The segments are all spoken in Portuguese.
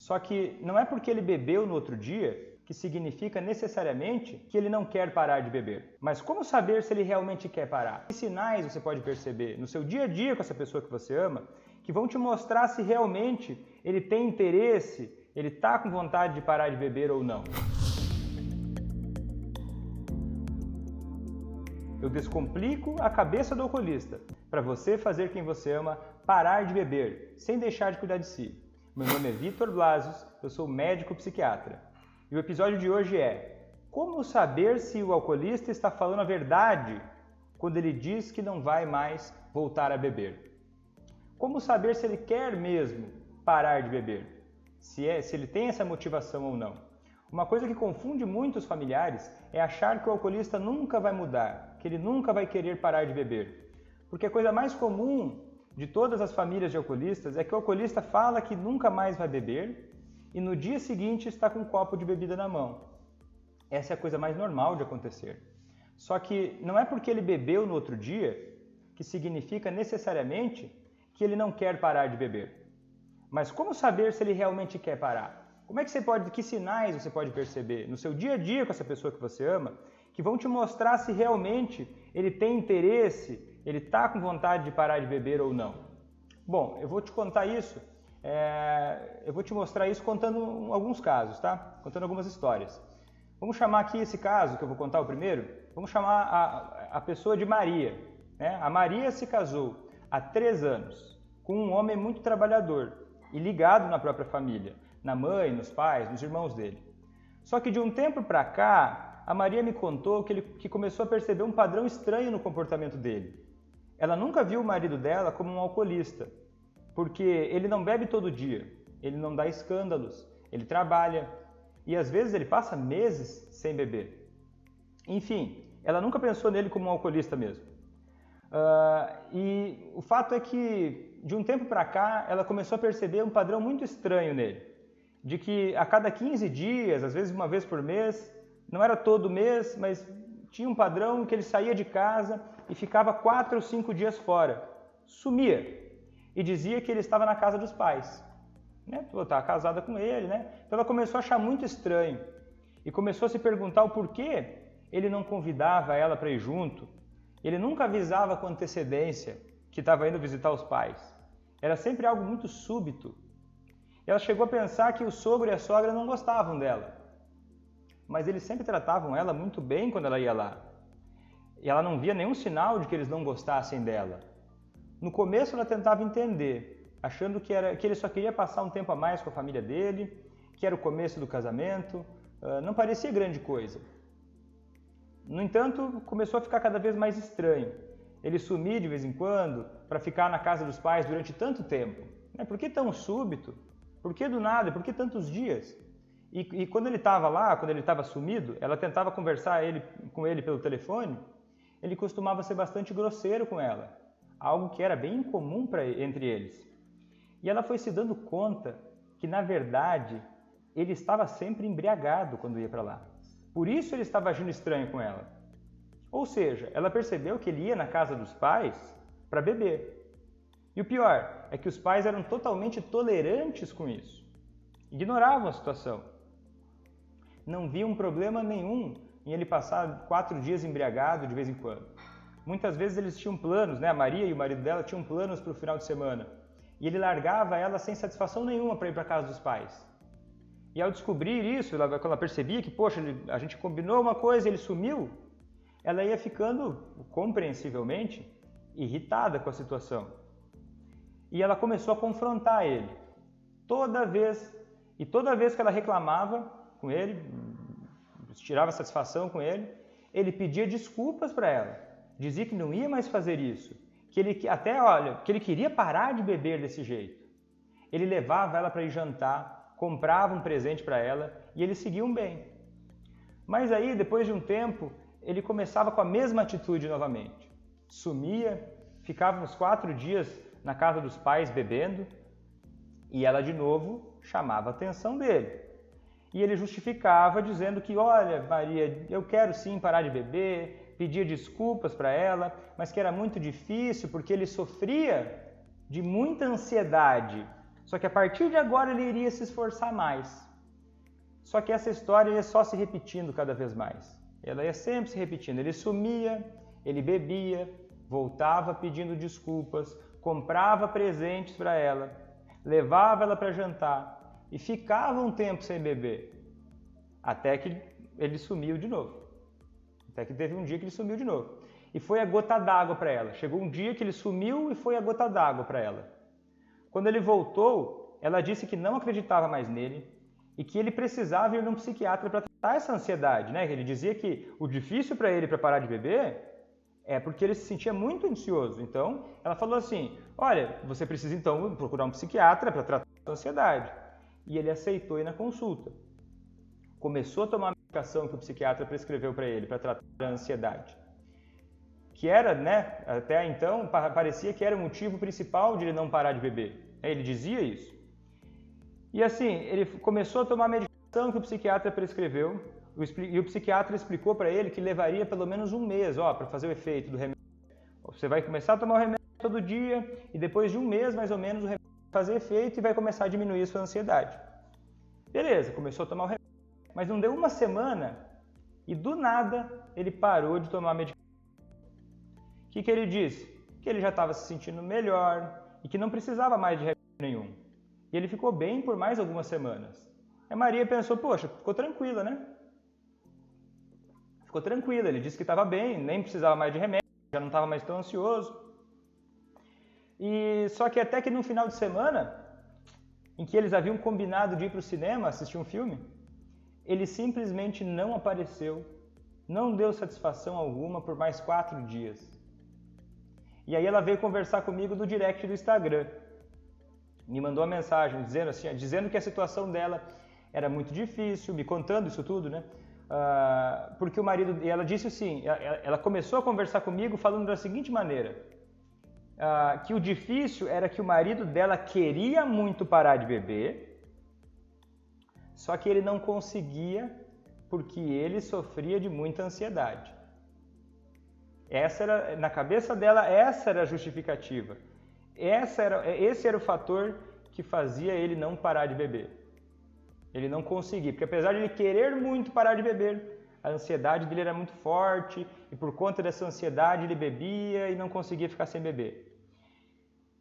Só que não é porque ele bebeu no outro dia que significa necessariamente que ele não quer parar de beber. Mas como saber se ele realmente quer parar? Que sinais você pode perceber no seu dia a dia com essa pessoa que você ama que vão te mostrar se realmente ele tem interesse, ele está com vontade de parar de beber ou não? Eu descomplico a cabeça do alcoolista para você fazer quem você ama parar de beber, sem deixar de cuidar de si. Meu nome é Vitor Blasius, eu sou médico psiquiatra. E o episódio de hoje é: como saber se o alcoolista está falando a verdade quando ele diz que não vai mais voltar a beber? Como saber se ele quer mesmo parar de beber? Se ele tem essa motivação ou não? Uma coisa que confunde muitos familiares é achar que o alcoolista nunca vai mudar, que ele nunca vai querer parar de beber. Porque a coisa mais comum de todas as famílias de alcoolistas é que o alcoolista fala que nunca mais vai beber e no dia seguinte está com um copo de bebida na mão. Essa é a coisa mais normal de acontecer. Só que não é porque ele bebeu no outro dia que significa necessariamente que ele não quer parar de beber. Mas como saber se ele realmente quer parar? Que sinais você pode perceber no seu dia a dia com essa pessoa que você ama que vão te mostrar se realmente ele tem interesse, ele está com vontade de parar de beber ou não? Bom, eu vou te contar isso. Eu vou te mostrar isso contando alguns casos, tá? Contando algumas histórias. Vamos chamar aqui esse caso, que eu vou contar o primeiro, vamos chamar a pessoa de Maria. Né? A Maria se casou há 3 anos com um homem muito trabalhador e ligado na própria família, na mãe, nos pais, nos irmãos dele. Só que de um tempo para cá, a Maria me contou que começou a perceber um padrão estranho no comportamento dele. Ela nunca viu o marido dela como um alcoolista, porque ele não bebe todo dia, ele não dá escândalos, ele trabalha e às vezes ele passa meses sem beber. Enfim, ela nunca pensou nele como um alcoolista mesmo. E o fato é que de um tempo para cá ela começou a perceber um padrão muito estranho nele, de que a cada 15 dias, às vezes uma vez por mês, não era todo mês, mas tinha um padrão que ele saía de casa e ficava 4 ou 5 dias fora, sumia. E dizia que ele estava na casa dos pais. Né? Estava casada com ele, né? Então ela começou a achar muito estranho e começou a se perguntar o porquê ele não convidava ela para ir junto. Ele nunca avisava com antecedência que estava indo visitar os pais. Era sempre algo muito súbito. E ela chegou a pensar que o sogro e a sogra não gostavam dela. Mas eles sempre tratavam ela muito bem quando ela ia lá. E ela não via nenhum sinal de que eles não gostassem dela. No começo ela tentava entender, achando que ele só queria passar um tempo a mais com a família dele, que era o começo do casamento, não parecia grande coisa. No entanto, começou a ficar cada vez mais estranho. Ele sumia de vez em quando para ficar na casa dos pais durante tanto tempo. Por que tão súbito? Por que do nada? Por que tantos dias? E quando ele estava lá, quando ele estava sumido, ela tentava conversar com ele pelo telefone, ele costumava ser bastante grosseiro com ela. Algo que era bem incomum entre eles. E ela foi se dando conta que, na verdade, ele estava sempre embriagado quando ia para lá. Por isso ele estava agindo estranho com ela. Ou seja, ela percebeu que ele ia na casa dos pais para beber. E o pior é que os pais eram totalmente tolerantes com isso. Ignoravam a situação. Não viam problema nenhum em ele passar 4 dias embriagado de vez em quando. Muitas vezes eles tinham planos, né? A Maria e o marido dela tinham planos para o final de semana. E ele largava ela sem satisfação nenhuma para ir para a casa dos pais. E ao descobrir isso, quando ela percebia que, poxa, a gente combinou uma coisa e ele sumiu, ela ia ficando, compreensivelmente, irritada com a situação. E ela começou a confrontar ele. Toda vez que ela reclamava com ele, tirava satisfação com ele pedia desculpas para ela. Dizia que não ia mais fazer isso, que ele queria parar de beber desse jeito. Ele levava ela para ir jantar, comprava um presente para ela e eles seguiam bem. Mas aí, depois de um tempo, ele começava com a mesma atitude novamente. Sumia, ficava uns 4 dias na casa dos pais bebendo e ela de novo chamava a atenção dele. E ele justificava dizendo que, olha, Maria, eu quero sim parar de beber, pedia desculpas para ela, mas que era muito difícil porque ele sofria de muita ansiedade Só que a partir de agora ele iria se esforçar mais. Só que essa história ia só se repetindo cada vez mais. Ela ia sempre se repetindo. Ele sumia, ele bebia, voltava pedindo desculpas, comprava presentes para ela, levava ela para jantar e ficava um tempo sem beber. Até que ele sumiu de novo. Até que teve um dia que ele sumiu de novo. E foi a gota d'água para ela. Chegou um dia que ele sumiu e foi a gota d'água para ela. Quando ele voltou, ela disse que não acreditava mais nele e que ele precisava ir num psiquiatra para tratar essa ansiedade, né? Ele dizia que o difícil para ele para parar de beber é porque ele se sentia muito ansioso. Então, ela falou assim, olha, você precisa então procurar um psiquiatra para tratar a ansiedade. E ele aceitou ir na consulta. Começou a tomar a medicação que o psiquiatra prescreveu para ele, para tratar a ansiedade. Que era, né, até então, parecia que era o motivo principal de ele não parar de beber. Ele dizia isso. E assim, ele começou a tomar a medicação que o psiquiatra prescreveu, e o psiquiatra explicou para ele que levaria pelo menos um mês, para fazer o efeito do remédio. Você vai começar a tomar o remédio todo dia, e depois de um mês, mais ou menos, o remédio vai fazer efeito e vai começar a diminuir a sua ansiedade. Beleza, começou a tomar o remédio. Mas não deu uma semana, e do nada, ele parou de tomar a medicação. O que ele disse? Que ele já estava se sentindo melhor e que não precisava mais de remédio nenhum. E ele ficou bem por mais algumas semanas. A Maria pensou, poxa, ficou tranquila, né? Ficou tranquila, ele disse que estava bem, nem precisava mais de remédio, já não estava mais tão ansioso. E só que até que no final de semana, em que eles haviam combinado de ir para o cinema, assistir um filme, ele simplesmente não apareceu, não deu satisfação alguma por mais 4 dias. E aí ela veio conversar comigo no direct do Instagram. Me mandou uma mensagem dizendo que a situação dela era muito difícil, me contando isso tudo, né? Porque o marido... E ela disse assim, ela começou a conversar comigo falando da seguinte maneira, que o difícil era que o marido dela queria muito parar de beber, só que ele não conseguia porque ele sofria de muita ansiedade. Na cabeça dela, essa era a justificativa. Esse era o fator que fazia ele não parar de beber. Ele não conseguia, porque apesar de ele querer muito parar de beber, a ansiedade dele era muito forte e por conta dessa ansiedade ele bebia e não conseguia ficar sem beber.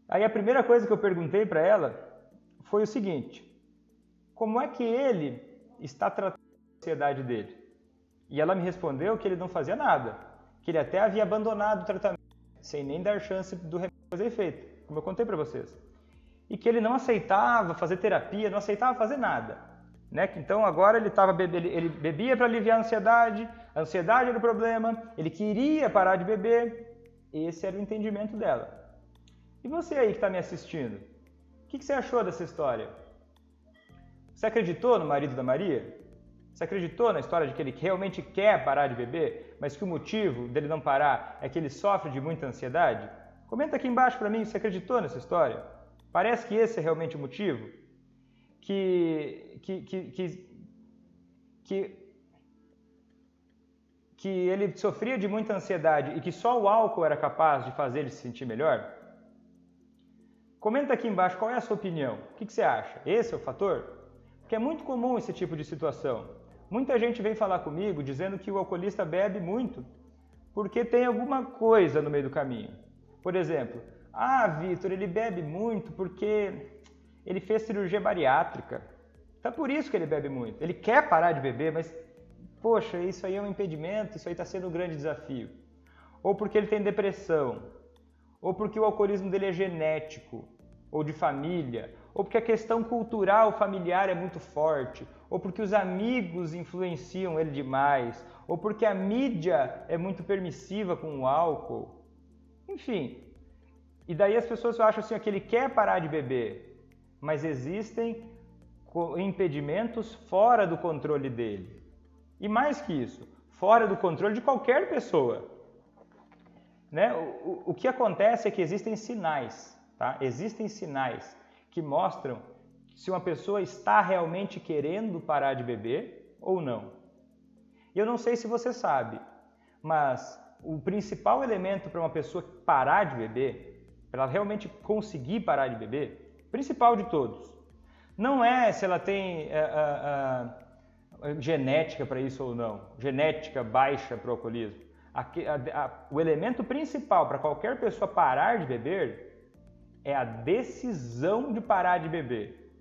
Aí a primeira coisa que eu perguntei para ela foi o seguinte, como é que ele está tratando a ansiedade dele? E ela me respondeu que ele não fazia nada. Que ele até havia abandonado o tratamento, sem nem dar chance do remédio fazer efeito, como eu contei para vocês. E que ele não aceitava fazer terapia, não aceitava fazer nada. Né? Então agora ele bebia para aliviar a ansiedade era o problema, ele queria parar de beber, esse era o entendimento dela. E você aí que está me assistindo, o que você achou dessa história? Você acreditou no marido da Maria? Você acreditou na história de que ele realmente quer parar de beber, mas que o motivo dele não parar é que ele sofre de muita ansiedade? Comenta aqui embaixo para mim se você acreditou nessa história. Parece que esse é realmente o motivo? Que ele sofria de muita ansiedade e que só o álcool era capaz de fazer ele se sentir melhor? Comenta aqui embaixo qual é a sua opinião. O que você acha? Esse é o fator? Porque é muito comum esse tipo de situação. Muita gente vem falar comigo dizendo que o alcoolista bebe muito porque tem alguma coisa no meio do caminho. Por exemplo, Vitor, ele bebe muito porque ele fez cirurgia bariátrica. Então por isso que ele bebe muito. Ele quer parar de beber, mas, poxa, isso aí é um impedimento, isso aí está sendo um grande desafio. Ou porque ele tem depressão, ou porque o alcoolismo dele é genético, ou de família, ou porque a questão cultural familiar é muito forte, ou porque os amigos influenciam ele demais, ou porque a mídia é muito permissiva com o álcool. Enfim, e daí as pessoas acham assim, que ele quer parar de beber, mas existem impedimentos fora do controle dele. E mais que isso, fora do controle de qualquer pessoa. Né? O que acontece é que existem sinais, tá? Existem sinais que mostram se uma pessoa está realmente querendo parar de beber ou não. E eu não sei se você sabe, mas o principal elemento para uma pessoa parar de beber, para ela realmente conseguir parar de beber, principal de todos. Não é se ela tem genética para isso ou não, genética baixa para o alcoolismo. O elemento principal para qualquer pessoa parar de beber é a decisão de parar de beber.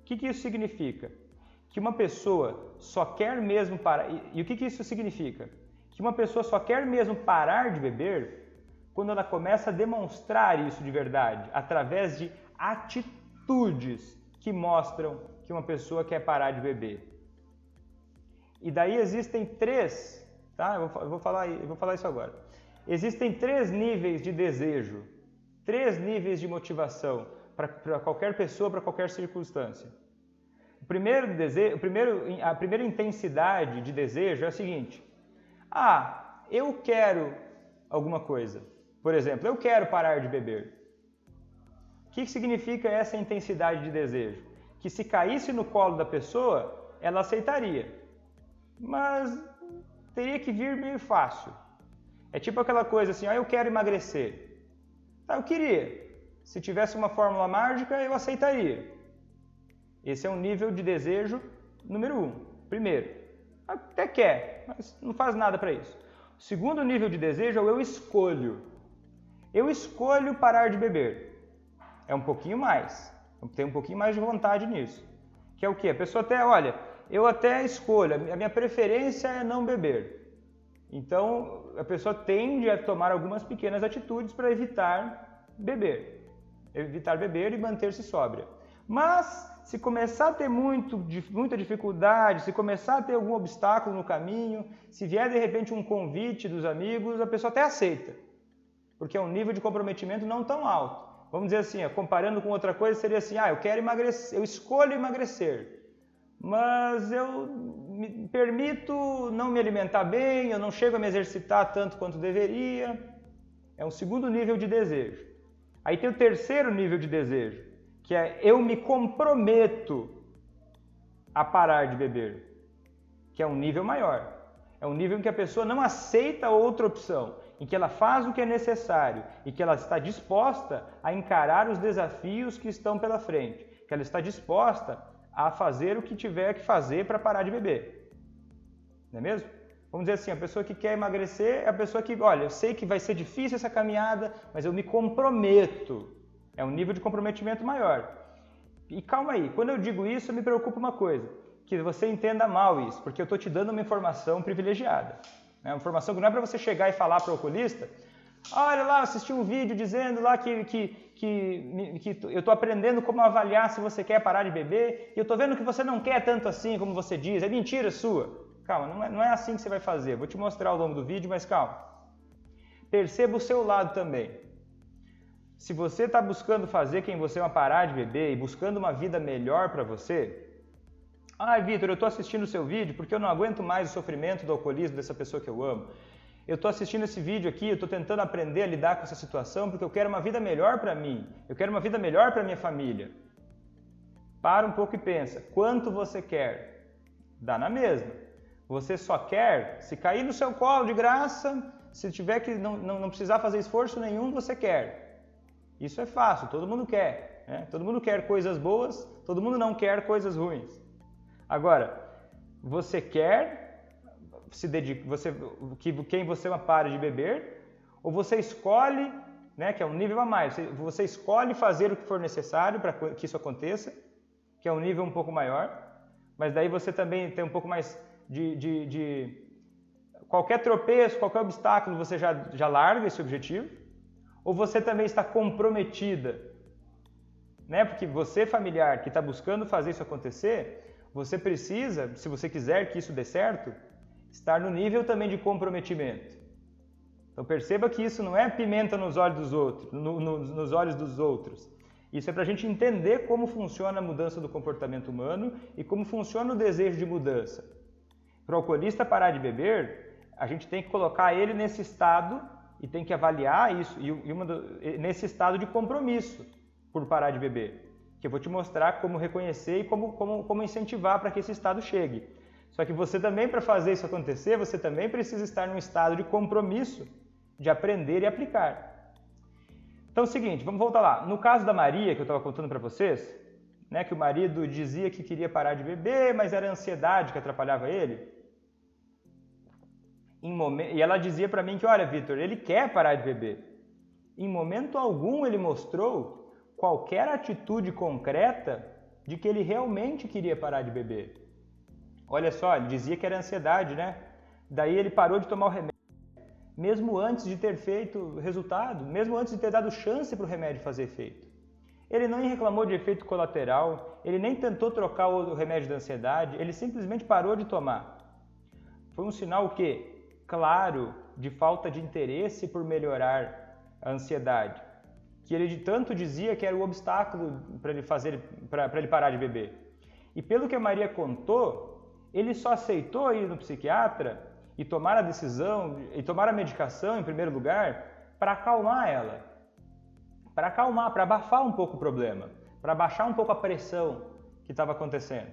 O que isso significa? Que uma pessoa só quer mesmo parar. E o que isso significa? Que uma pessoa só quer mesmo parar de beber quando ela começa a demonstrar isso de verdade, através de atitudes que mostram que uma pessoa quer parar de beber. E daí existem três, tá? Eu vou falar isso agora. Existem 3 níveis de desejo, 3 níveis de motivação para qualquer pessoa, para qualquer circunstância. A primeira intensidade de desejo é a seguinte: eu quero alguma coisa. Por exemplo, eu quero parar de beber. O que significa essa intensidade de desejo? Que se caísse no colo da pessoa, ela aceitaria. Mas teria que vir meio fácil. É tipo aquela coisa assim, eu quero emagrecer. Eu queria. Se tivesse uma fórmula mágica, eu aceitaria. Esse é um nível de desejo número 1. Primeiro, até quer, mas não faz nada para isso. O segundo nível de desejo é o eu escolho. Eu escolho parar de beber. É um pouquinho mais. Eu tenho um pouquinho mais de vontade nisso. Que é o quê? A pessoa eu até escolho, a minha preferência é não beber. Então, a pessoa tende a tomar algumas pequenas atitudes para evitar beber e manter-se sóbria. Mas, se começar a ter muita dificuldade, se começar a ter algum obstáculo no caminho, se vier de repente um convite dos amigos, a pessoa até aceita, porque é um nível de comprometimento não tão alto. Vamos dizer assim, comparando com outra coisa, seria assim, eu quero emagrecer, eu escolho emagrecer, mas eu me permito não me alimentar bem, eu não chego a me exercitar tanto quanto deveria. É um segundo nível de desejo. Aí tem o terceiro nível de desejo, que é eu me comprometo a parar de beber, que é um nível maior. É um nível em que a pessoa não aceita outra opção, em que ela faz o que é necessário e que ela está disposta a encarar os desafios que estão pela frente, que ela está disposta a fazer o que tiver que fazer para parar de beber. Não é mesmo? Vamos dizer assim, a pessoa que quer emagrecer é a pessoa que, eu sei que vai ser difícil essa caminhada, mas eu me comprometo. É um nível de comprometimento maior. E calma aí, quando eu digo isso, me preocupa uma coisa, que você entenda mal isso, porque eu estou te dando uma informação privilegiada. Uma informação que não é para você chegar e falar para o alcoolista, olha lá, assisti um vídeo dizendo lá que eu estou aprendendo como avaliar se você quer parar de beber, e eu estou vendo que você não quer tanto assim como você diz, é mentira sua. Calma, não é assim que você vai fazer, vou te mostrar ao longo do vídeo, mas calma. Perceba o seu lado também. Se você está buscando fazer quem você é parar de beber e buscando uma vida melhor para você, Vitor, eu estou assistindo o seu vídeo porque eu não aguento mais o sofrimento do alcoolismo dessa pessoa que eu amo. Eu estou assistindo esse vídeo aqui, eu estou tentando aprender a lidar com essa situação porque eu quero uma vida melhor para mim, eu quero uma vida melhor para minha família. Para um pouco e pensa, quanto você quer? Dá na mesma. Você só quer, se cair no seu colo de graça, se tiver que não precisar fazer esforço nenhum, você quer. Isso é fácil, todo mundo quer. Né? Todo mundo quer coisas boas, todo mundo não quer coisas ruins. Agora, você quer se dedicar, quem você pare de beber, ou você escolhe, que é um nível a mais, você escolhe fazer o que for necessário para que isso aconteça, que é um nível um pouco maior, mas daí você também tem um pouco mais de qualquer tropeço, qualquer obstáculo, você já larga esse objetivo, ou você também está comprometida, porque você, familiar, que está buscando fazer isso acontecer, você precisa, se você quiser que isso dê certo, estar no nível também de comprometimento. Então perceba que isso não é pimenta nos olhos dos outros, nos olhos dos outros. Isso é para a gente entender como funciona a mudança do comportamento humano e como funciona o desejo de mudança. Para o alcoolista parar de beber, a gente tem que colocar ele nesse estado e tem que avaliar isso nesse estado de compromisso por parar de beber. Que eu vou te mostrar como reconhecer e como incentivar para que esse estado chegue. Só que você também, para fazer isso acontecer, você também precisa estar num estado de compromisso, de aprender e aplicar. Então é o seguinte, vamos voltar lá. No caso da Maria, que eu estava contando para vocês, né, que o marido dizia que queria parar de beber, mas era a ansiedade que atrapalhava ele. E ela dizia para mim que, olha, Vitor, ele quer parar de beber. Em momento algum ele mostrou qualquer atitude concreta de que ele realmente queria parar de beber. Olha só, ele dizia que era ansiedade, né? Daí ele parou de tomar o remédio, mesmo antes de ter feito resultado, mesmo antes de ter dado chance para o remédio fazer efeito. Ele não reclamou de efeito colateral, ele nem tentou trocar o remédio da ansiedade, ele simplesmente parou de tomar. Foi um sinal o quê? Claro, de falta de interesse por melhorar a ansiedade, que ele tanto dizia que era o obstáculo para ele parar de beber. E pelo que a Maria contou, ele só aceitou ir no psiquiatra e tomar a decisão, e tomar a medicação em primeiro lugar, para acalmar ela. Para acalmar, para abafar um pouco o problema, para baixar um pouco a pressão que estava acontecendo.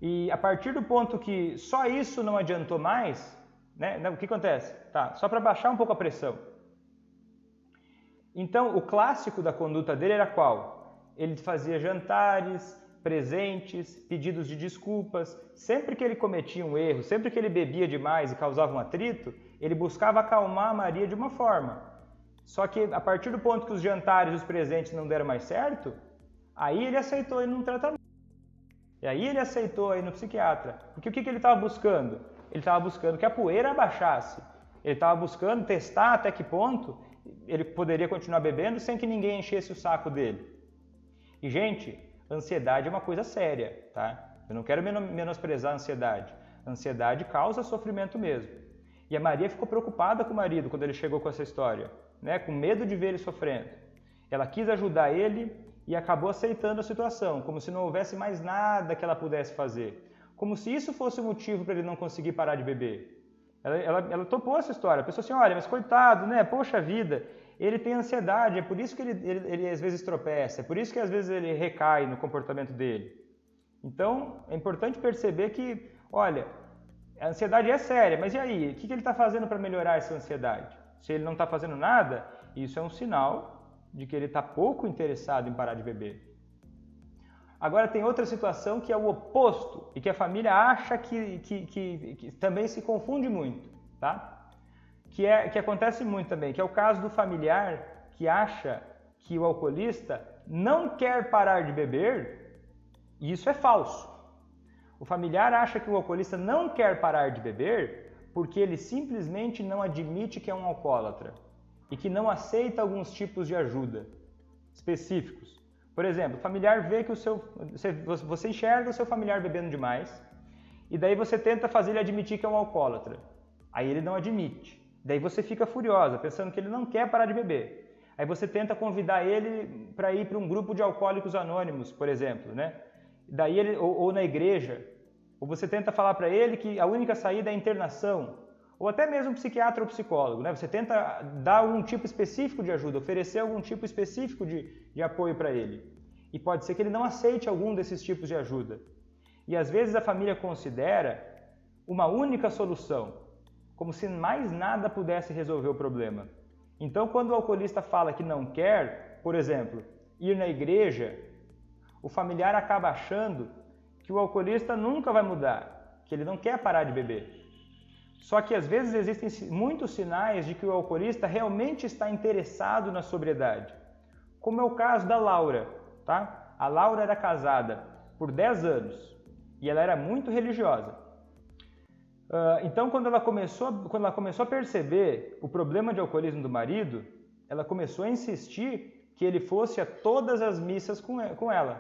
E a partir do ponto que só isso não adiantou mais, né, o que acontece? Tá, só para baixar um pouco a pressão. Então, o clássico da conduta dele era qual? Ele fazia jantares, presentes, pedidos de desculpas. Sempre que ele cometia um erro, sempre que ele bebia demais e causava um atrito, ele buscava acalmar a Maria de uma forma. Só que a partir do ponto que os jantares e os presentes não deram mais certo, aí ele aceitou ir num tratamento. E aí ele aceitou ir no psiquiatra. Porque o que ele estava buscando? Ele estava buscando que a poeira abaixasse. Ele estava buscando testar até que ponto ele poderia continuar bebendo sem que ninguém enchesse o saco dele. E, gente, ansiedade é uma coisa séria, tá? Eu não quero menosprezar a ansiedade. A ansiedade causa sofrimento mesmo. E a Maria ficou preocupada com o marido quando ele chegou com essa história, né? Com medo de ver ele sofrendo. Ela quis ajudar ele e acabou aceitando a situação, como se não houvesse mais nada que ela pudesse fazer. Como se isso fosse o motivo para ele não conseguir parar de beber. Ela topou essa história, pensou assim, olha, mas coitado, né? Poxa vida, ele tem ansiedade, é por isso que ele às vezes tropeça, é por isso que às vezes ele recai no comportamento dele. Então, é importante perceber que, olha, a ansiedade é séria, mas e aí? O que ele está fazendo para melhorar essa ansiedade? Se ele não está fazendo nada, isso é um sinal de que ele está pouco interessado em parar de beber. Agora tem outra situação que é o oposto e que a família acha que também se confunde muito, tá? Que acontece muito também, que é o caso do familiar que acha que o alcoolista não quer parar de beber, e isso é falso. O familiar acha que o alcoolista não quer parar de beber porque ele simplesmente não admite que é um alcoólatra e que não aceita alguns tipos de ajuda específicos. Por exemplo, o familiar vê que você enxerga o seu familiar bebendo demais e daí você tenta fazer ele admitir que é um alcoólatra. Aí ele não admite. Daí você fica furiosa, pensando que ele não quer parar de beber. Aí você tenta convidar ele para ir para um grupo de alcoólicos anônimos, por exemplo, né? Daí ele, ou na igreja. Ou você tenta falar para ele que a única saída é a internação. Ou até mesmo psiquiatra ou psicólogo, né? Você tenta dar algum tipo específico de ajuda, oferecer algum tipo específico de apoio para ele. E pode ser que ele não aceite algum desses tipos de ajuda. E às vezes a família considera uma única solução, como se mais nada pudesse resolver o problema. Então, quando o alcoolista fala que não quer, por exemplo, ir na igreja, o familiar acaba achando que o alcoolista nunca vai mudar, que ele não quer parar de beber. Só que às vezes existem muitos sinais de que o alcoolista realmente está interessado na sobriedade. Como é o caso da Laura, tá? A Laura era casada por 10 anos e ela era muito religiosa. Então, quando ela começou a perceber o problema de alcoolismo do marido, ela começou a insistir que ele fosse a todas as missas com ela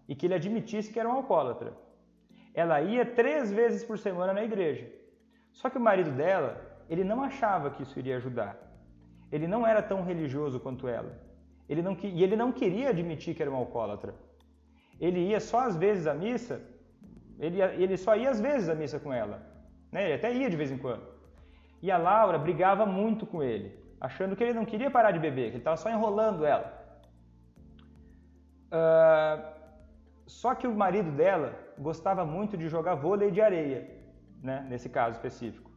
e que ele admitisse que era um alcoólatra. Ela ia 3 vezes por semana na igreja. Só que o marido dela, ele não achava que isso iria ajudar. Ele não era tão religioso quanto ela. E ele não queria admitir que era um alcoólatra. Ele ia só às vezes à missa, ele só ia às vezes à missa com ela. Né? Ele até ia de vez em quando. E a Laura brigava muito com ele, achando que ele não queria parar de beber, que ele estava só enrolando ela. Só que o marido dela gostava muito de jogar vôlei de areia. Né, nesse caso específico.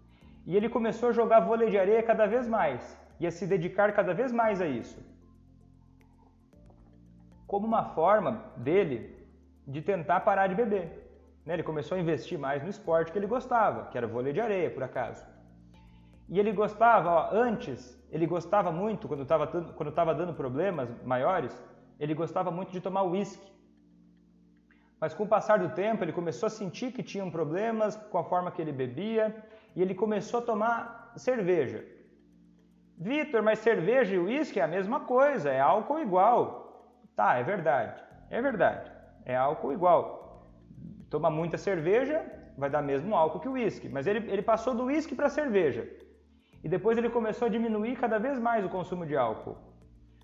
E ele começou a jogar vôlei de areia cada vez mais e a se dedicar cada vez mais a isso. como uma forma dele de tentar parar de beber. Né? Ele começou a investir mais no esporte que ele gostava, que era vôlei de areia, por acaso. E ele gostava, antes, ele gostava muito, quando estava dando problemas maiores, ele gostava muito de tomar uísque. Mas com o passar do tempo, ele começou a sentir que tinham problemas com a forma que ele bebia e ele começou a tomar cerveja. Vitor, mas cerveja e uísque é a mesma coisa, é álcool igual. Tá, é verdade, é álcool igual. Toma muita cerveja, vai dar mesmo álcool que o uísque, mas ele passou do uísque para a cerveja. E depois ele começou a diminuir cada vez mais o consumo de álcool.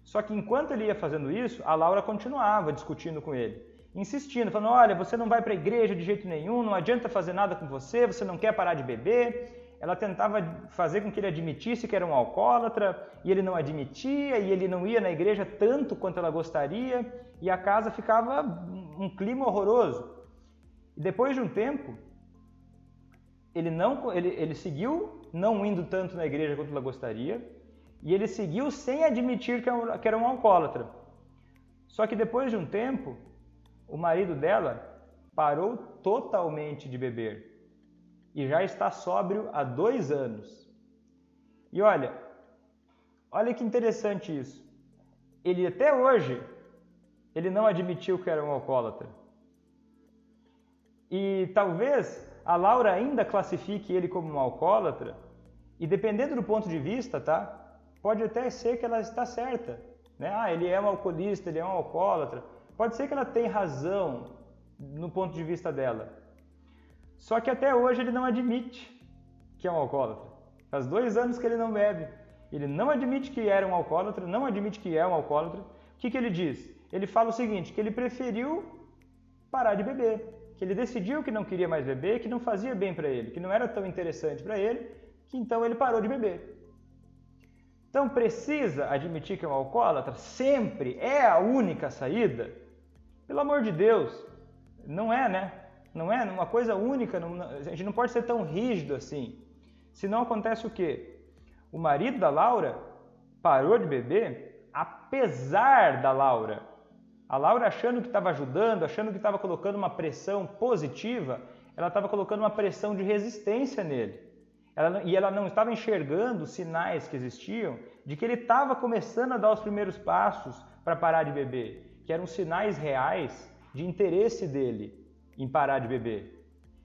Só que enquanto ele ia fazendo isso, a Laura continuava discutindo com ele, insistindo, falando, olha, você não vai para a igreja de jeito nenhum, não adianta fazer nada com você, você não quer parar de beber. Ela tentava fazer com que ele admitisse que era um alcoólatra, e ele não admitia, e ele não ia na igreja tanto quanto ela gostaria, e a casa ficava um clima horroroso. E depois de um tempo, ele seguiu não indo tanto na igreja quanto ela gostaria, e ele seguiu sem admitir que era um alcoólatra. Só que depois de um tempo, o marido dela parou totalmente de beber e já está sóbrio há 2 anos. E olha que interessante isso. Ele até hoje, ele não admitiu que era um alcoólatra. E talvez a Laura ainda classifique ele como um alcoólatra, e dependendo do ponto de vista, tá? Pode até ser que ela está certa, né? Ele é um alcoolista, ele é um alcoólatra. Pode ser que ela tenha razão no ponto de vista dela. Só que até hoje ele não admite que é um alcoólatra. Faz 2 anos que ele não bebe. Ele não admite que era um alcoólatra, não admite que é um alcoólatra. O que ele diz? Ele fala o seguinte, que ele preferiu parar de beber. Que ele decidiu que não queria mais beber, que não fazia bem para ele, que não era tão interessante para ele, que então ele parou de beber. Então precisa admitir que é um alcoólatra? Sempre é a única saída? Pelo amor de Deus, não é, né? Não é uma coisa única, a gente não pode ser tão rígido assim. Senão acontece o quê? O marido da Laura parou de beber apesar da Laura. A Laura achando que estava ajudando, achando que estava colocando uma pressão positiva, ela estava colocando uma pressão de resistência nele. Ela não estava enxergando os sinais que existiam de que ele estava começando a dar os primeiros passos para parar de beber, que eram sinais reais de interesse dele em parar de beber.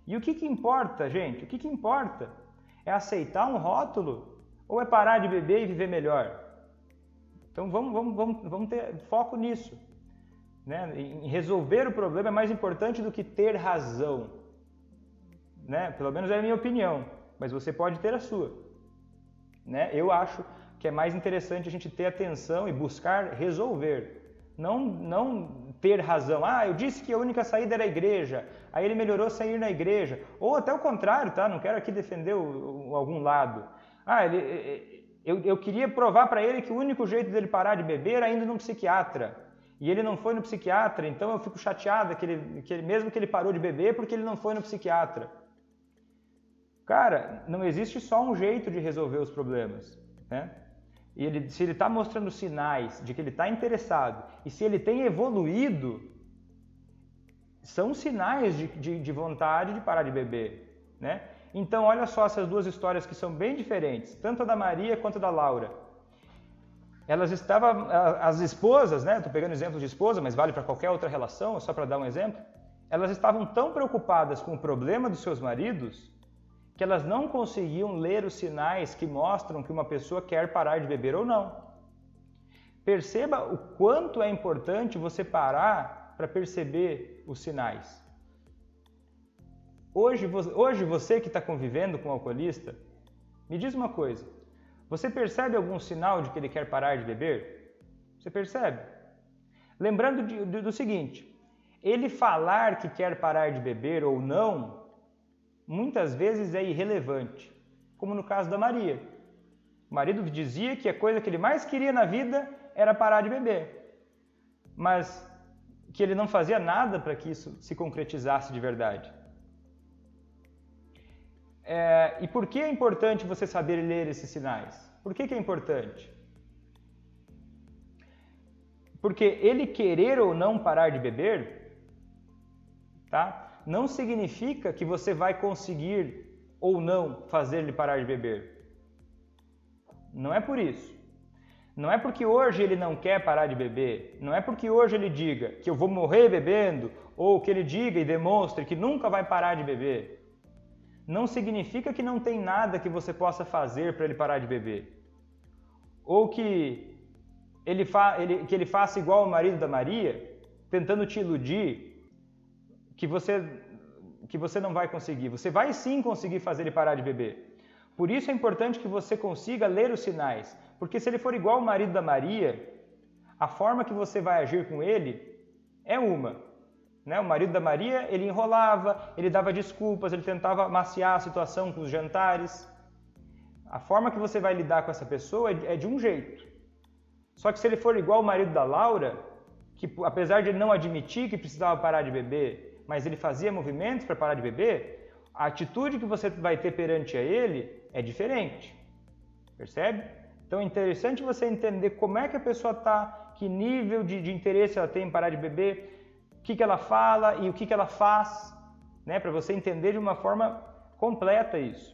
E o que importa, gente? O que importa? É aceitar um rótulo ou é parar de beber e viver melhor? Então vamos ter foco nisso. Né? Em resolver o problema é mais importante do que ter razão. Né? Pelo menos é a minha opinião, mas você pode ter a sua. Né? Eu acho que é mais interessante a gente ter atenção e buscar resolver. Não ter razão. Eu disse que a única saída era a igreja, aí ele melhorou sem ir na igreja. Ou até o contrário, tá? Não quero aqui defender algum lado. Eu queria provar para ele que o único jeito dele parar de beber era indo num psiquiatra. E ele não foi no psiquiatra, então eu fico chateada mesmo que ele parou de beber porque ele não foi no psiquiatra. Cara, não existe só um jeito de resolver os problemas, né? E se ele está mostrando sinais de que ele está interessado e se ele tem evoluído, são sinais de vontade de parar de beber, né? Então, olha só essas 2 histórias que são bem diferentes, tanto a da Maria quanto a da Laura. As esposas, né? Estou pegando exemplos de esposa, mas vale para qualquer outra relação, só para dar um exemplo. Elas estavam tão preocupadas com o problema dos seus maridos que elas não conseguiam ler os sinais que mostram que uma pessoa quer parar de beber ou não. Perceba o quanto é importante você parar para perceber os sinais. Hoje você que está convivendo com um alcoolista, me diz uma coisa, você percebe algum sinal de que ele quer parar de beber? Você percebe? Lembrando do seguinte, ele falar que quer parar de beber ou não, muitas vezes é irrelevante, como no caso da Maria. O marido dizia que a coisa que ele mais queria na vida era parar de beber, mas que ele não fazia nada para que isso se concretizasse de verdade. E por que é importante você saber ler esses sinais? Por que é importante? Porque ele querer ou não parar de beber, tá? Não significa que você vai conseguir ou não fazer ele parar de beber. Não é por isso. Não é porque hoje ele não quer parar de beber, não é porque hoje ele diga que eu vou morrer bebendo, ou que ele diga e demonstre que nunca vai parar de beber. Não significa que não tem nada que você possa fazer para ele parar de beber. Ou que ele faça igual o marido da Maria, tentando te iludir, que você não vai conseguir. Você vai sim conseguir fazer ele parar de beber. Por isso é importante que você consiga ler os sinais. Porque se ele for igual o marido da Maria, a forma que você vai agir com ele é uma. Né? O marido da Maria, ele enrolava, ele dava desculpas, ele tentava maciar a situação com os jantares. A forma que você vai lidar com essa pessoa é de um jeito. Só que se ele for igual o marido da Laura, que apesar de ele não admitir que precisava parar de beber, mas ele fazia movimentos para parar de beber, a atitude que você vai ter perante a ele é diferente. Percebe? Então é interessante você entender como é que a pessoa está, que nível de interesse ela tem em parar de beber, o que ela fala e o que ela faz, né? Para você entender de uma forma completa isso.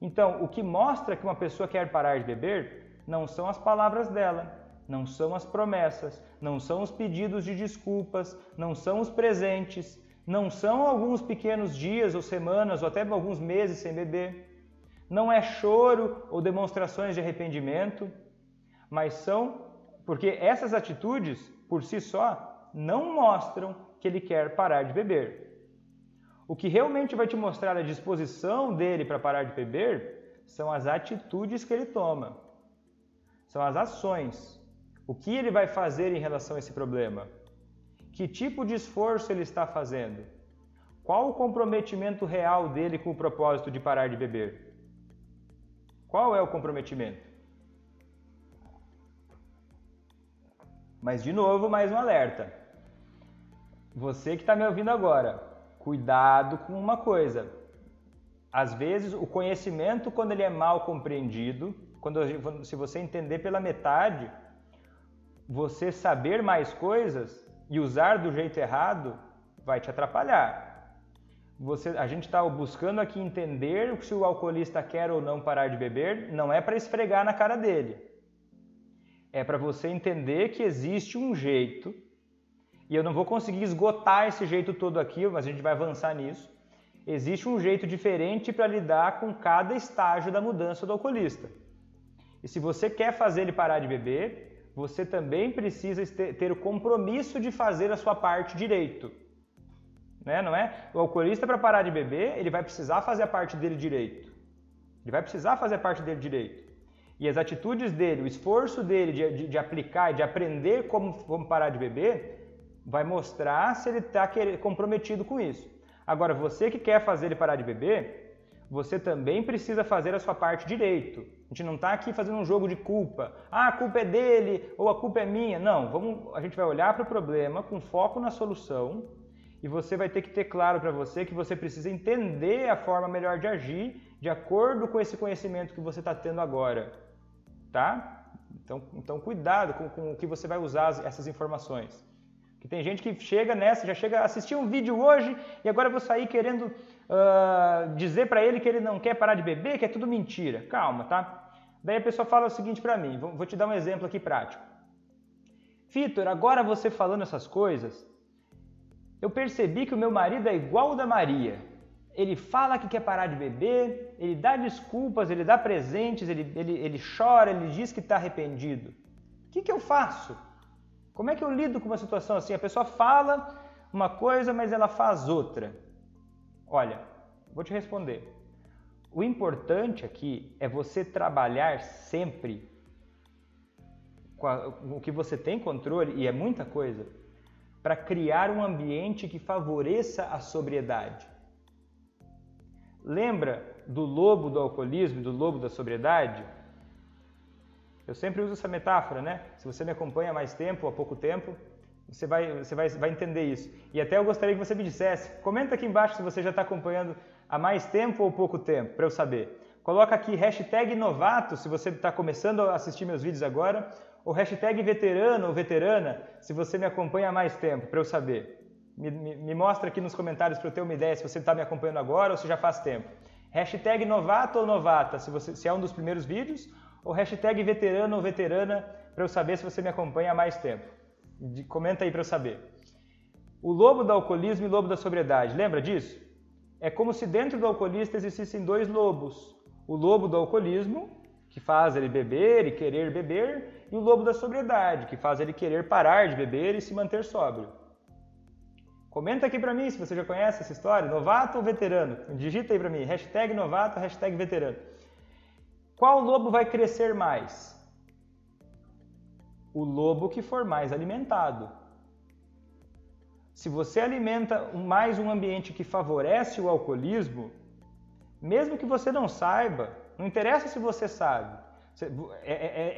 Então, o que mostra que uma pessoa quer parar de beber não são as palavras dela, não são as promessas, não são os pedidos de desculpas, não são os presentes, não são alguns pequenos dias ou semanas ou até alguns meses sem beber. Não é choro ou demonstrações de arrependimento, mas são porque essas atitudes, por si só, não mostram que ele quer parar de beber. O que realmente vai te mostrar a disposição dele para parar de beber são as atitudes que ele toma, são as ações. O que ele vai fazer em relação a esse problema? Que tipo de esforço ele está fazendo? Qual o comprometimento real dele com o propósito de parar de beber? Qual é o comprometimento? Mas, de novo, mais um alerta. Você que está me ouvindo agora, cuidado com uma coisa. Às vezes, o conhecimento, quando ele é mal compreendido, se você entender pela metade, você saber mais coisas e usar do jeito errado vai te atrapalhar. A gente está buscando aqui entender se o alcoolista quer ou não parar de beber, não é para esfregar na cara dele. É para você entender que existe um jeito, e eu não vou conseguir esgotar esse jeito todo aqui, mas a gente vai avançar nisso. Existe um jeito diferente para lidar com cada estágio da mudança do alcoolista. E se você quer fazer ele parar de beber, você também precisa ter o compromisso de fazer a sua parte direito. Não é? O alcoolista, para parar de beber, ele vai precisar fazer a parte dele direito. Ele vai precisar fazer a parte dele direito. E as atitudes dele, o esforço dele de aplicar e de aprender como parar de beber, vai mostrar se ele está comprometido com isso. Agora, você que quer fazer ele parar de beber, você também precisa fazer a sua parte direito. A gente não está aqui fazendo um jogo de culpa. Ah, a culpa é dele ou a culpa é minha. Não, a gente vai olhar para o problema com foco na solução. E você vai ter que ter claro para você que você precisa entender a forma melhor de agir de acordo com esse conhecimento que você está tendo agora, tá? Então cuidado com o que você vai usar essas informações. Porque tem gente que chega nessa, já chega a assistir um vídeo hoje e agora eu vou sair querendo dizer para ele que ele não quer parar de beber, que é tudo mentira. Calma, tá? Daí a pessoa fala o seguinte para mim, vou te dar um exemplo aqui prático. Vitor, agora você falando essas coisas, eu percebi que o meu marido é igual o da Maria. Ele fala que quer parar de beber, ele dá desculpas, ele dá presentes, ele chora, ele diz que está arrependido. O que eu faço? Como é que eu lido com uma situação assim? A pessoa fala uma coisa, mas ela faz outra. Olha, vou te responder. O importante aqui é você trabalhar sempre com o que você tem controle, e é muita coisa, para criar um ambiente que favoreça a sobriedade. Lembra do lobo do alcoolismo, do lobo da sobriedade? Eu sempre uso essa metáfora, né? Se você me acompanha há mais tempo ou há pouco tempo, você vai entender isso. E até eu gostaria que você me dissesse, comenta aqui embaixo se você já está acompanhando há mais tempo ou pouco tempo, para eu saber. Coloca aqui #novato, se você está começando a assistir meus vídeos agora, Ou hashtag veterano ou veterana, se você me acompanha há mais tempo, para eu saber. Me mostra aqui nos comentários para eu ter uma ideia se você está me acompanhando agora ou se já faz tempo. Hashtag novato ou novata, se é um dos primeiros vídeos, ou hashtag veterano ou veterana, para eu saber se você me acompanha há mais tempo. Comenta aí para eu saber. O lobo do alcoolismo e o lobo da sobriedade, lembra disso? É como se dentro do alcoolista existissem dois lobos. O lobo do alcoolismo, que faz ele beber e querer beber, e o lobo da sobriedade, que faz ele querer parar de beber e se manter sóbrio. Comenta aqui pra mim se você já conhece essa história, novato ou veterano. Digita aí pra mim, hashtag novato, hashtag veterano. Qual lobo vai crescer mais? O lobo que for mais alimentado. Se você alimenta mais um ambiente que favorece o alcoolismo, mesmo que você não saiba, não interessa se você sabe,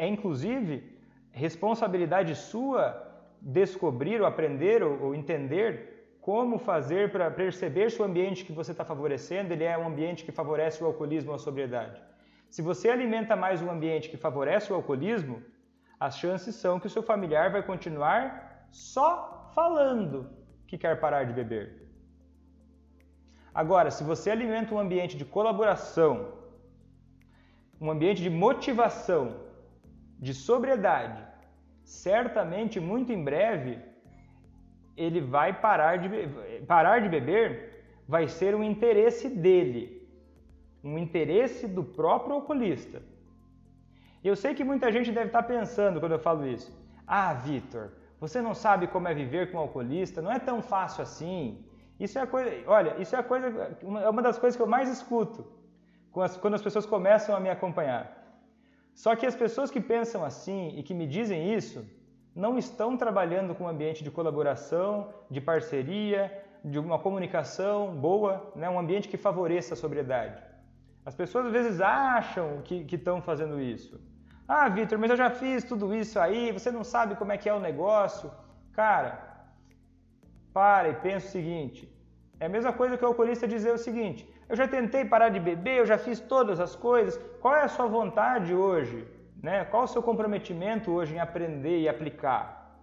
inclusive responsabilidade sua descobrir ou aprender ou entender como fazer para perceber se o ambiente que você está favorecendo ele é um ambiente que favorece o alcoolismo ou a sobriedade. Se você alimenta mais um ambiente que favorece o alcoolismo, as chances são que o seu familiar vai continuar só falando que quer parar de beber. Agora, se você alimenta um ambiente de colaboração, um ambiente de motivação, de sobriedade, certamente, muito em breve, ele vai parar de beber, vai ser um interesse dele, um interesse do próprio alcoolista. Eu sei que muita gente deve estar pensando quando eu falo isso. Ah, Vitor, você não sabe como é viver com um alcoolista, não é tão fácil assim. Isso é uma das coisas que eu mais escuto quando as pessoas começam a me acompanhar. Só que as pessoas que pensam assim e que me dizem isso, não estão trabalhando com um ambiente de colaboração, de parceria, de uma comunicação boa, né? Um ambiente que favoreça a sobriedade. As pessoas às vezes acham que estão fazendo isso. Ah, Vitor, mas eu já fiz tudo isso aí, você não sabe como é que é o negócio. Cara, para e pensa o seguinte, é a mesma coisa que o alcoolista dizer o seguinte, eu já tentei parar de beber, eu já fiz todas as coisas, qual é a sua vontade hoje? Né? Qual o seu comprometimento hoje em aprender e aplicar?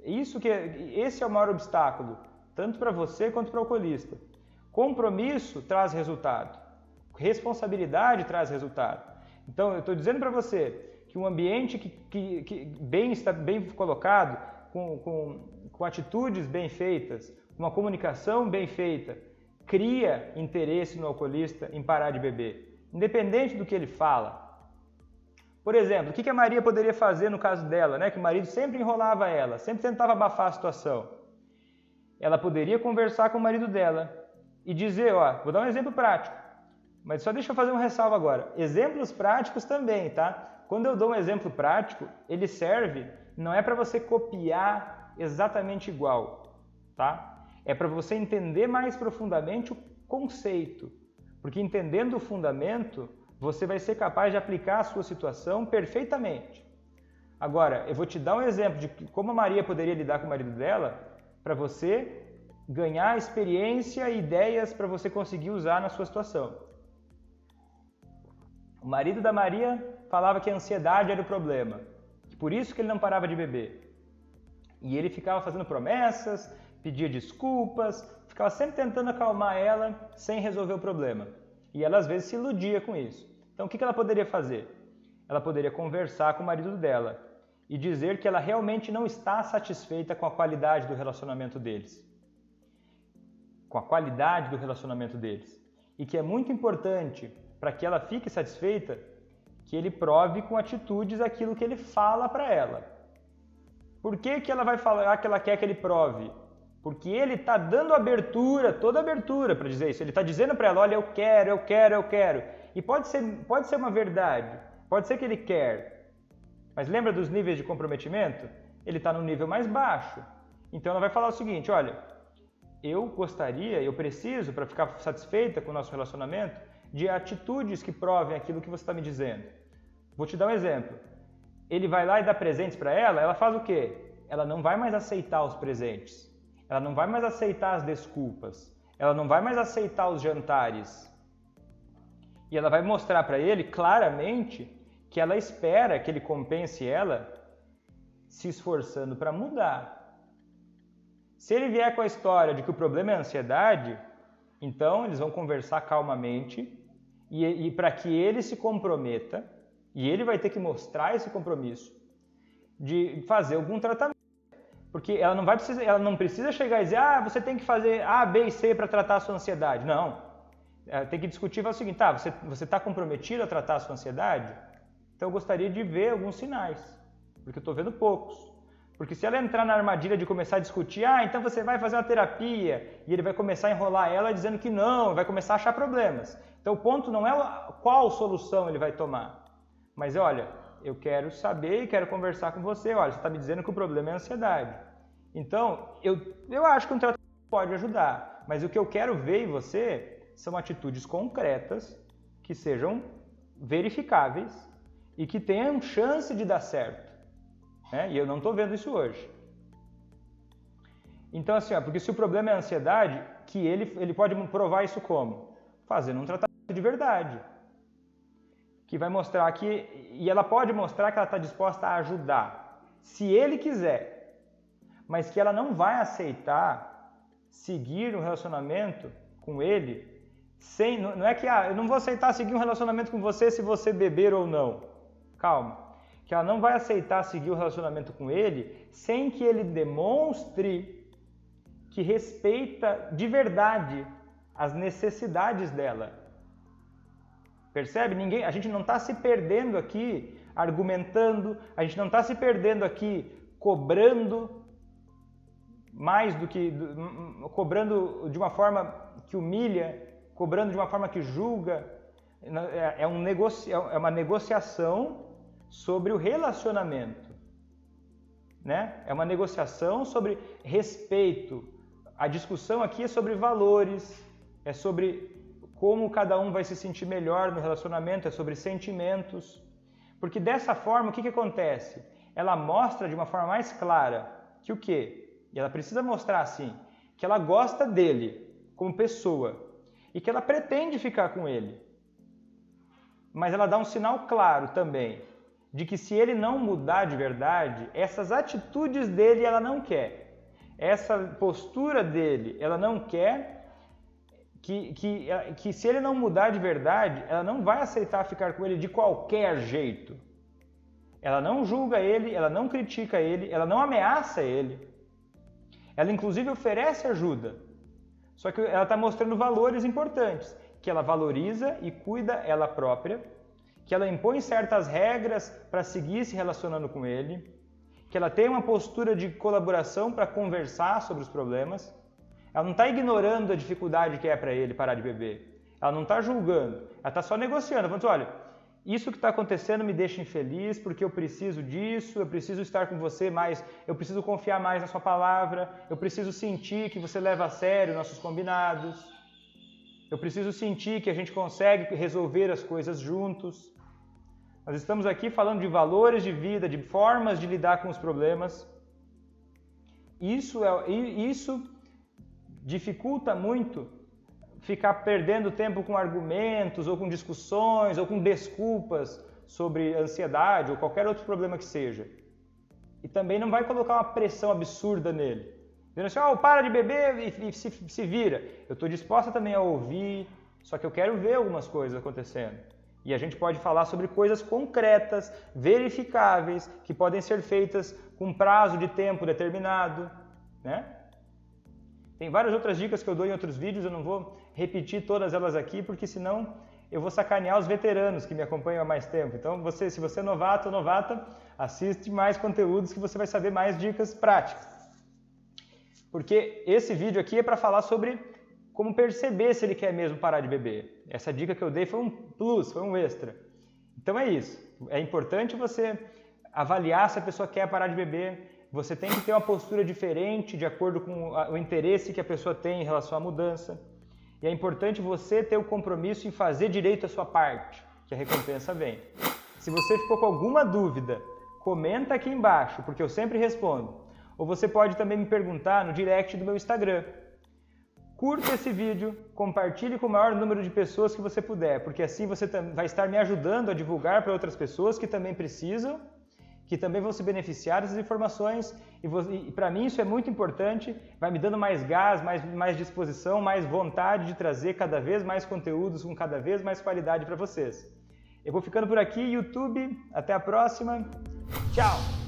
Esse é o maior obstáculo, tanto para você quanto para o alcoolista. Compromisso traz resultado, responsabilidade traz resultado. Então, eu estou dizendo para você que um ambiente está bem colocado, com atitudes bem feitas, uma comunicação bem feita, cria interesse no alcoolista em parar de beber, independente do que ele fala. Por exemplo, o que a Maria poderia fazer no caso dela, né? Que o marido sempre enrolava ela, sempre tentava abafar a situação. Ela poderia conversar com o marido dela e dizer, ó, vou dar um exemplo prático, mas só deixa eu fazer um ressalvo agora. Exemplos práticos também, tá? Quando eu dou um exemplo prático, ele serve, não é para você copiar exatamente igual, tá? É para você entender mais profundamente o conceito, porque entendendo o fundamento, você vai ser capaz de aplicar a sua situação perfeitamente. Agora, eu vou te dar um exemplo de como a Maria poderia lidar com o marido dela para você ganhar experiência e ideias para você conseguir usar na sua situação. O marido da Maria falava que a ansiedade era o problema, por isso que ele não parava de beber. E ele ficava fazendo promessas, pedia desculpas, ficava sempre tentando acalmar ela sem resolver o problema. E ela às vezes se iludia com isso. Então o que ela poderia fazer? Ela poderia conversar com o marido dela e dizer que ela realmente não está satisfeita com a qualidade do relacionamento deles. Com a qualidade do relacionamento deles. E que é muito importante para que ela fique satisfeita que ele prove com atitudes aquilo que ele fala para ela. Por que ela vai falar que ela quer que ele prove? Porque ele está dando abertura, toda abertura para dizer isso. Ele está dizendo para ela, olha, eu quero. E pode ser uma verdade, pode ser que ele quer. Mas lembra dos níveis de comprometimento? Ele está no nível mais baixo. Então ela vai falar o seguinte, olha, eu preciso, para ficar satisfeita com o nosso relacionamento, de atitudes que provem aquilo que você está me dizendo. Vou te dar um exemplo. Ele vai lá e dá presentes para ela faz o quê? Ela não vai mais aceitar os presentes. Ela não vai mais aceitar as desculpas. Ela não vai mais aceitar os jantares. E ela vai mostrar para ele claramente que ela espera que ele compense ela se esforçando para mudar. Se ele vier com a história de que o problema é a ansiedade, então eles vão conversar calmamente e para que ele se comprometa, e ele vai ter que mostrar esse compromisso de fazer algum tratamento. Porque ela não precisa chegar e dizer, você tem que fazer A, B e C para tratar a sua ansiedade. Não. Ela tem que discutir o seguinte, você está comprometido a tratar a sua ansiedade? Então eu gostaria de ver alguns sinais, porque eu estou vendo poucos. Porque se ela entrar na armadilha de começar a discutir, então você vai fazer uma terapia, e ele vai começar a enrolar ela dizendo que não, vai começar a achar problemas. Então o ponto não é qual solução ele vai tomar, mas olha, eu quero saber e quero conversar com você, olha, você está me dizendo que o problema é a ansiedade. Então, eu acho que um tratamento pode ajudar, mas o que eu quero ver em você são atitudes concretas, que sejam verificáveis e que tenham chance de dar certo. E eu não estou vendo isso hoje. Então, assim, porque se o problema é a ansiedade, que ele pode provar isso como? Fazendo um tratamento de verdade. Que vai mostrar e ela pode mostrar que ela está disposta a ajudar, se ele quiser. Mas que ela não vai aceitar seguir um relacionamento com ele não é que eu não vou aceitar seguir um relacionamento com você se você beber ou não. Calma. Que ela não vai aceitar seguir o relacionamento com ele sem que ele demonstre que respeita de verdade as necessidades dela. Percebe? A gente não está se perdendo aqui argumentando, a gente não está se perdendo aqui cobrando mais do que... cobrando de uma forma que humilha, cobrando de uma forma que julga. É uma negociação sobre o relacionamento, né? É uma negociação sobre respeito. A discussão aqui é sobre valores, é sobre como cada um vai se sentir melhor no relacionamento, é sobre sentimentos. Porque dessa forma, o que acontece? Ela mostra de uma forma mais clara que o quê? E ela precisa mostrar assim, que ela gosta dele como pessoa e que ela pretende ficar com ele. Mas ela dá um sinal claro também de que se ele não mudar de verdade, essas atitudes dele ela não quer. Essa postura dele ela não quer, que se ele não mudar de verdade, ela não vai aceitar ficar com ele de qualquer jeito. Ela não julga ele, ela não critica ele, ela não ameaça ele. Ela inclusive oferece ajuda. Só que ela está mostrando valores importantes, que ela valoriza e cuida ela própria, que ela impõe certas regras para seguir se relacionando com ele, que ela tem uma postura de colaboração para conversar sobre os problemas. Ela não está ignorando a dificuldade que é para ele parar de beber. Ela não está julgando. Ela está só negociando. Falando, olha, isso que está acontecendo me deixa infeliz porque eu preciso disso, eu preciso estar com você mais, eu preciso confiar mais na sua palavra, eu preciso sentir que você leva a sério nossos combinados, eu preciso sentir que a gente consegue resolver as coisas juntos. Nós estamos aqui falando de valores de vida, de formas de lidar com os problemas. Isso dificulta muito ficar perdendo tempo com argumentos, ou com discussões, ou com desculpas sobre ansiedade, ou qualquer outro problema que seja. E também não vai colocar uma pressão absurda nele. Dizendo assim, para de beber e se vira. Eu estou disposta também a ouvir, só que eu quero ver algumas coisas acontecendo. E a gente pode falar sobre coisas concretas, verificáveis, que podem ser feitas com um prazo de tempo determinado, né? Tem várias outras dicas que eu dou em outros vídeos, eu não vou repetir todas elas aqui, porque senão eu vou sacanear os veteranos que me acompanham há mais tempo. Então, se você é novato ou novata, assiste mais conteúdos que você vai saber mais dicas práticas. Porque esse vídeo aqui é para falar sobre como perceber se ele quer mesmo parar de beber. Essa dica que eu dei foi um plus, foi um extra. Então é isso. É importante você avaliar se a pessoa quer parar de beber. Você tem que ter uma postura diferente de acordo com o interesse que a pessoa tem em relação à mudança. E é importante você ter o compromisso em fazer direito a sua parte, que a recompensa vem. Se você ficou com alguma dúvida, comenta aqui embaixo, porque eu sempre respondo. Ou você pode também me perguntar no direct do meu Instagram. curta esse vídeo, compartilhe com o maior número de pessoas que você puder, porque assim você vai estar me ajudando a divulgar para outras pessoas que também precisam, que também vão se beneficiar dessas informações, e para mim isso é muito importante, vai me dando mais gás, mais disposição, mais vontade de trazer cada vez mais conteúdos com cada vez mais qualidade para vocês. Eu vou ficando por aqui, YouTube, até a próxima, tchau!